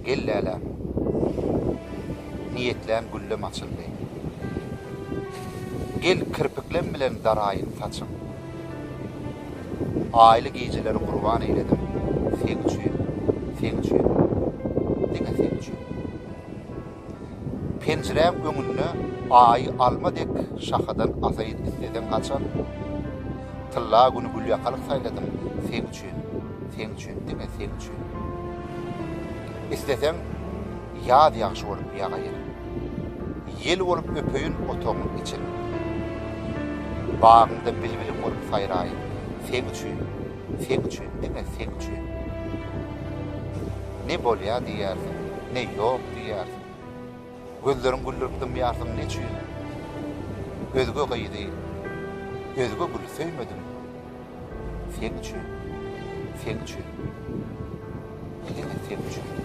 Gelläler. Niyetlän güllem açyldy. Gel kirpiklen bilen daraýyn saçyň. Aýly geceleri kurban eyledim. Sen üçin. Diňe sen üçin. Pencerem öňünde aý almadek şahadan azaýyt isteden gaçan. Tylla güni gül ýakalyk saýladym. Sen üçin. Diňe sen üçin. İstesem ýad ýagşy bolup ýagaýyr. Yel bolup öpeýin otogyň için. Bagynda bilbilim bolup saýraýyn. Sen üçin. Diňe sen üçin. Ne bolýar diýersin, ne ýok diýersin. Gözlerin güldürüp ýarsyň ne üçin? Gözge gaýdy. Gözge gül söýmedim. Sen üçin. Diňe sen üçin.